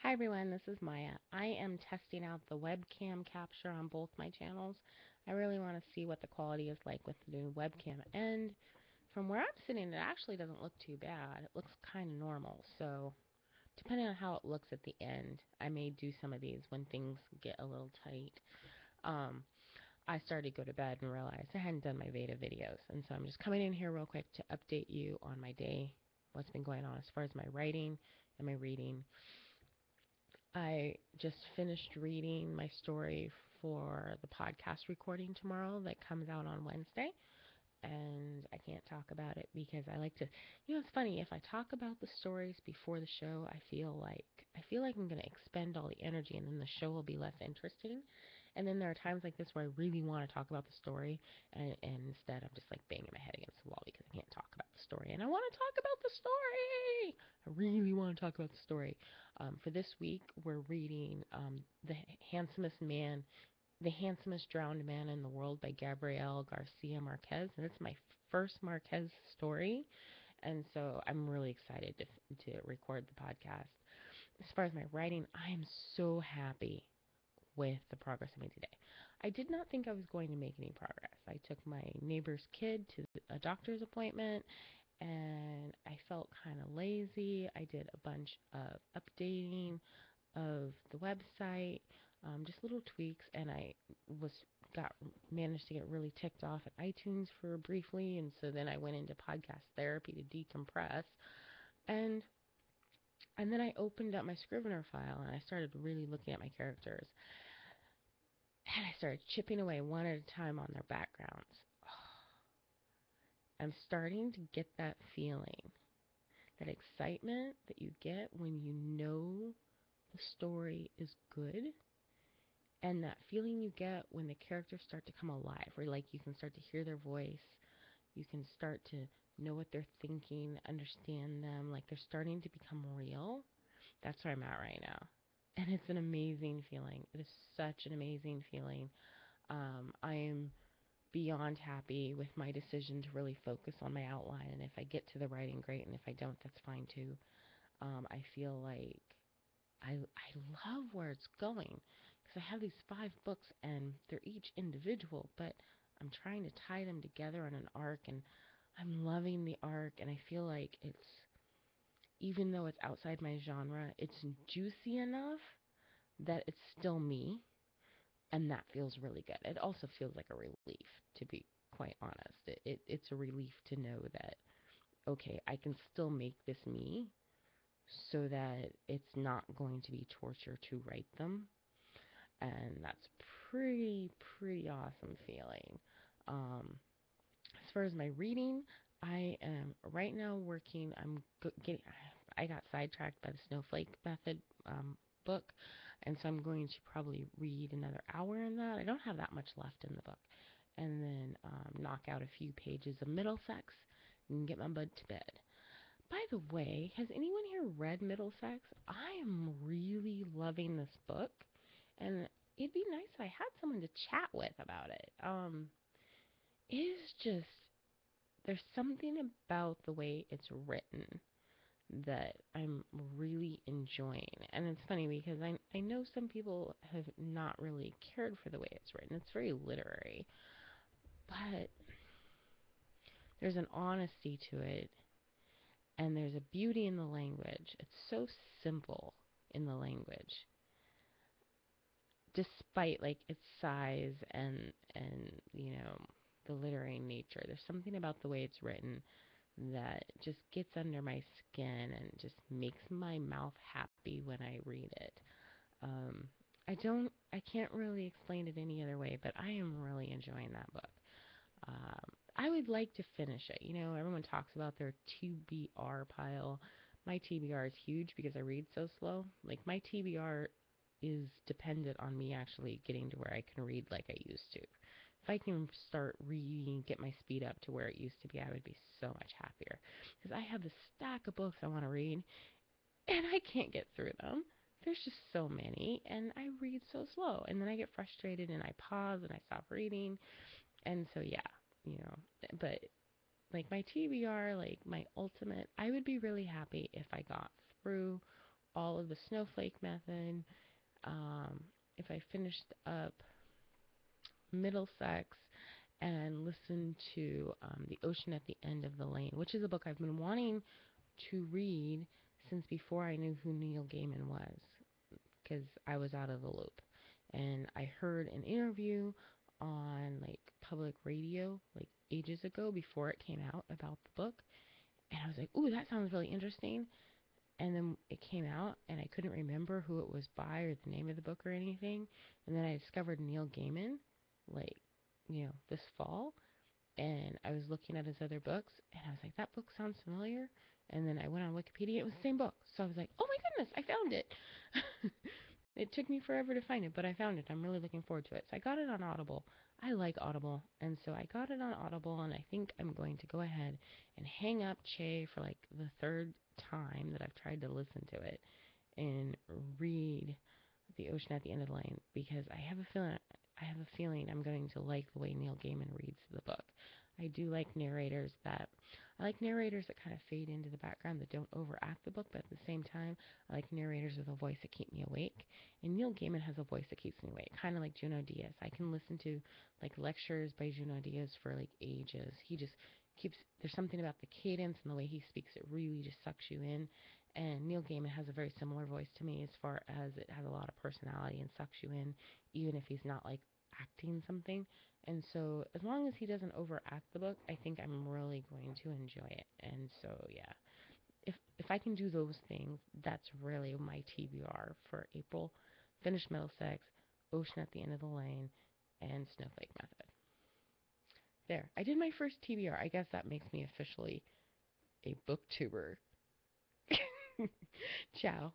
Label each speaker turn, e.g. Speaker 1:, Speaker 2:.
Speaker 1: Hi everyone, this is Maya. I am testing out the webcam capture on both my channels. I really want to see what the quality is like with the new webcam, and from where I'm sitting, it actually doesn't look too bad. It looks kind of normal, so depending on how it looks at the end, I may do some of these when things get a little tight. Um, I started to go to bed and realized I hadn't done my VEDA videos, and so I'm just coming in here real quick to update you on my day, what's been going on as far as my writing and my reading. I just finished reading my story for the podcast recording tomorrow that comes out on Wednesday, and I can't talk about it because I like to, it's funny, if I talk about the stories before the show, I feel like I'm going to expend all the energy and then the show will be less interesting. And then there are times like this where I really want to talk about the story, and instead I'm just like banging my head against the wall because I can't talk about the story. And I want to talk about the story! I really want to talk about the story. For this week, we're reading The Handsomest Man, The Handsomest Drowned Man in the World by Gabriel Garcia Marquez. And it's my first Marquez story. And so I'm really excited to record the podcast. As far as my writing, I am so happy with the progress I made today. I did not think I was going to make any progress. I took my neighbor's kid to a doctor's appointment, and I felt kind of lazy. I did a bunch of updating of the website, just little tweaks, and I was got managed to get really ticked off at iTunes for briefly, and so then I went into podcast therapy to decompress, and and then I opened up my Scrivener file and I started really looking at my characters, and I started chipping away one at a time on their backgrounds. I'm starting to get that feeling, that excitement that you get when you know the story is good, and that feeling you get when the characters start to come alive, where like you can start to hear their voice, you can start to know what they're thinking, understand them, like they're starting to become real. That's where I'm at right now. And it's an amazing feeling. It is such an amazing feeling. I am beyond happy with my decision to really focus on my outline. And if I get to the writing, great. And if I don't, that's fine too. I feel like I love where it's going, because I have these 5 books and they're each individual, but I'm trying to tie them together on an arc, and I'm loving the arc, and I feel like it's, even though it's outside my genre, it's juicy enough that it's still me, and that feels really good. It also feels like a relief, to be quite honest. It's a relief to know that, okay, I can still make this me, so that it's not going to be torture to write them. And that's pretty awesome feeling. As far as my reading, I am right now working. I got sidetracked by the Snowflake Method book, and so I'm going to probably read another hour in that. I don't have that much left in the book, and then knock out a few pages of Middlesex and get my bud to bed. By the way, has anyone here read Middlesex? I am really loving this book, and it'd be nice if I had someone to chat with about it. It is just, there's something about the way it's written that I'm really enjoying. And it's funny because I know some people have not really cared for the way it's written. It's very literary, but there's an honesty to it, and there's a beauty in the language. It's so simple in the language, despite like its size and the literary nature. There's something about the way it's written that just gets under my skin and just makes my mouth happy when I read it. Um, I can't really explain it any other way, but I am really enjoying that book. I would like to finish it. Everyone talks about their TBR pile. My TBR is huge because I read so slow. Like, my TBR is dependent on me actually getting to where I can read like I used to. If I can start reading, get my speed up to where it used to be, I would be so much happier. Because I have this stack of books I want to read, and I can't get through them. There's just so many, and I read so slow. And then I get frustrated, and I pause, and I stop reading. And so, yeah, but like my TBR, like my ultimate, I would be really happy if I got through all of the Snowflake Method. Um, if I finished up Middlesex and listened to The Ocean at the End of the Lane, which is a book I've been wanting to read since before I knew who Neil Gaiman was, because I was out of the loop. And I heard an interview on like public radio like ages ago before it came out about the book, and I was like, "Ooh, that sounds really interesting." And then it came out, and I couldn't remember who it was by or the name of the book or anything. And then I discovered Neil Gaiman, like, this fall, and I was looking at his other books, and I was like, that book sounds familiar. And then I went on Wikipedia, it was the same book. So I was like, oh my goodness, I found it. It took me forever to find it, but I found it. I'm really looking forward to it. So I got it on Audible. I like Audible, and so I got it on Audible, and I think I'm going to go ahead and hang up Che for like the third time that I've tried to listen to it and read The Ocean at the End of the Lane, because I have a feeling I'm going to like the way Neil Gaiman reads the book. I like narrators that kind of fade into the background, that don't overact the book, but at the same time, I like narrators with a voice that keep me awake. And Neil Gaiman has a voice that keeps me awake, kind of like Junot Diaz. I can listen to like lectures by Junot Diaz for like ages. He just keeps there's something about the cadence and the way he speaks, it really just sucks you in. And Neil Gaiman has a very similar voice to me, as far as it has a lot of personality and sucks you in, even if he's not like acting something. And so, as long as he doesn't overact the book, I think I'm really going to enjoy it. And so, yeah, if I can do those things, that's really my TBR for April. Finish Middlesex, Ocean at the End of the Lane, and Snowflake Method. There, I did my first TBR. I guess that makes me officially a booktuber. Ciao.